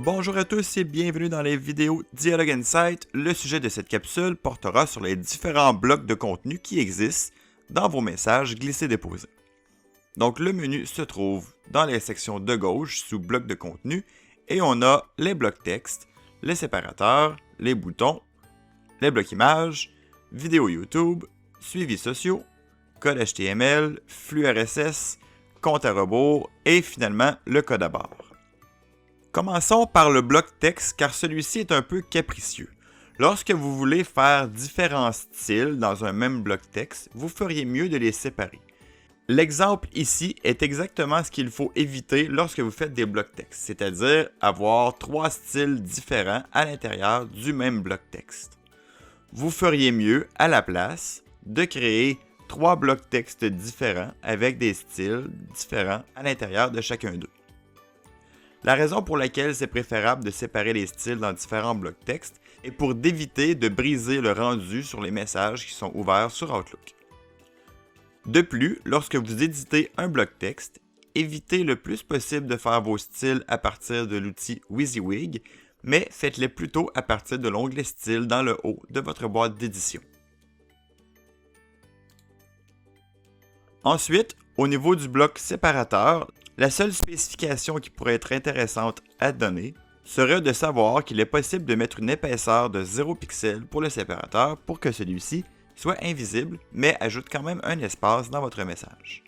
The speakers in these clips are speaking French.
Bonjour à tous et bienvenue dans les vidéos Dialogue Insight. Le sujet de cette capsule portera sur les différents blocs de contenu qui existent dans vos messages glissés-déposés. Donc le menu se trouve dans les sections de gauche sous bloc de contenu et on a les blocs texte, les séparateurs, les boutons, les blocs images, vidéos YouTube, suivis sociaux, code HTML, flux RSS, compte à rebours et finalement le code à barre. Commençons par le bloc texte car celui-ci est un peu capricieux. Lorsque vous voulez faire différents styles dans un même bloc texte, vous feriez mieux de les séparer. L'exemple ici est exactement ce qu'il faut éviter lorsque vous faites des blocs texte, c'est-à-dire avoir 3 styles différents à l'intérieur du même bloc texte. Vous feriez mieux, à la place, de créer 3 blocs texte différents avec des styles différents à l'intérieur de chacun d'eux. La raison pour laquelle c'est préférable de séparer les styles dans différents blocs texte est pour d'éviter de briser le rendu sur les messages qui sont ouverts sur Outlook. De plus, lorsque vous éditez un bloc texte, évitez le plus possible de faire vos styles à partir de l'outil WYSIWYG, mais faites-les plutôt à partir de l'onglet Style dans le haut de votre boîte d'édition. Ensuite, au niveau du bloc séparateur, la seule spécification qui pourrait être intéressante à donner serait de savoir qu'il est possible de mettre une épaisseur de 0 pixel pour le séparateur pour que celui-ci soit invisible, mais ajoute quand même un espace dans votre message.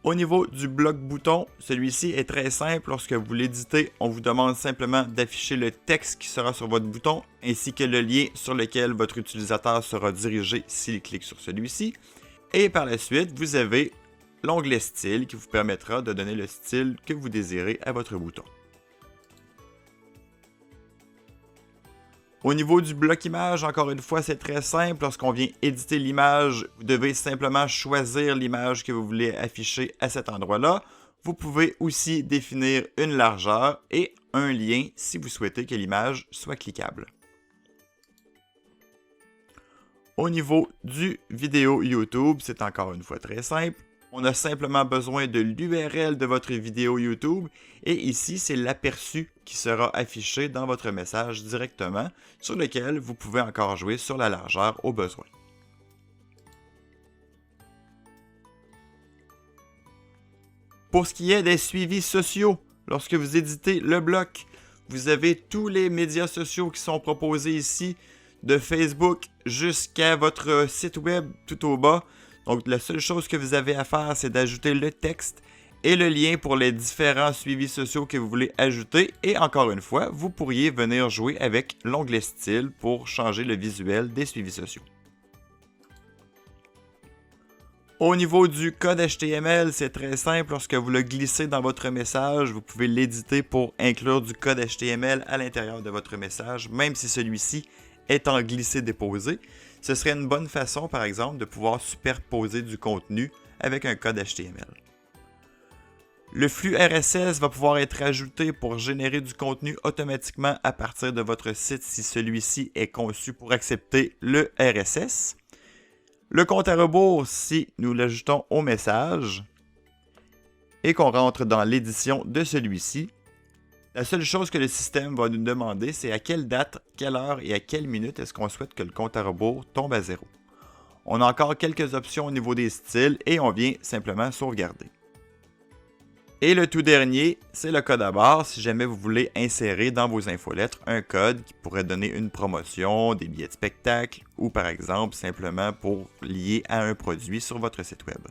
Au niveau du bloc bouton, celui-ci est très simple. Lorsque vous l'éditez, on vous demande simplement d'afficher le texte qui sera sur votre bouton, ainsi que le lien sur lequel votre utilisateur sera dirigé s'il clique sur celui-ci. Et par la suite, vous avez l'onglet Style qui vous permettra de donner le style que vous désirez à votre bouton. Au niveau du bloc image, encore une fois, c'est très simple. Lorsqu'on vient éditer l'image, vous devez simplement choisir l'image que vous voulez afficher à cet endroit-là. Vous pouvez aussi définir une largeur et un lien si vous souhaitez que l'image soit cliquable. Au niveau du vidéo YouTube, c'est encore une fois très simple. On a simplement besoin de l'URL de votre vidéo YouTube et ici, c'est l'aperçu qui sera affiché dans votre message directement, sur lequel vous pouvez encore jouer sur la largeur au besoin. Pour ce qui est des suivis sociaux, lorsque vous éditez le bloc, vous avez tous les médias sociaux qui sont proposés ici, de Facebook jusqu'à votre site web tout au bas. Donc la seule chose que vous avez à faire, c'est d'ajouter le texte et le lien pour les différents suivis sociaux que vous voulez ajouter. Et encore une fois, vous pourriez venir jouer avec l'onglet Style pour changer le visuel des suivis sociaux. Au niveau du code HTML, c'est très simple. Lorsque vous le glissez dans votre message, vous pouvez l'éditer pour inclure du code HTML à l'intérieur de votre message, même si celui-ci est en glissé-déposé. Ce serait une bonne façon, par exemple, de pouvoir superposer du contenu avec un code HTML. Le flux RSS va pouvoir être ajouté pour générer du contenu automatiquement à partir de votre site si celui-ci est conçu pour accepter le RSS. Le compte à rebours si nous l'ajoutons au message et qu'on rentre dans l'édition de celui-ci. La seule chose que le système va nous demander, c'est à quelle date, quelle heure et à quelle minute est-ce qu'on souhaite que le compte à rebours tombe à 0. On a encore quelques options au niveau des styles et on vient simplement sauvegarder. Et le tout dernier, c'est le code à barre si jamais vous voulez insérer dans vos infolettres un code qui pourrait donner une promotion, des billets de spectacle ou par exemple simplement pour lier à un produit sur votre site web.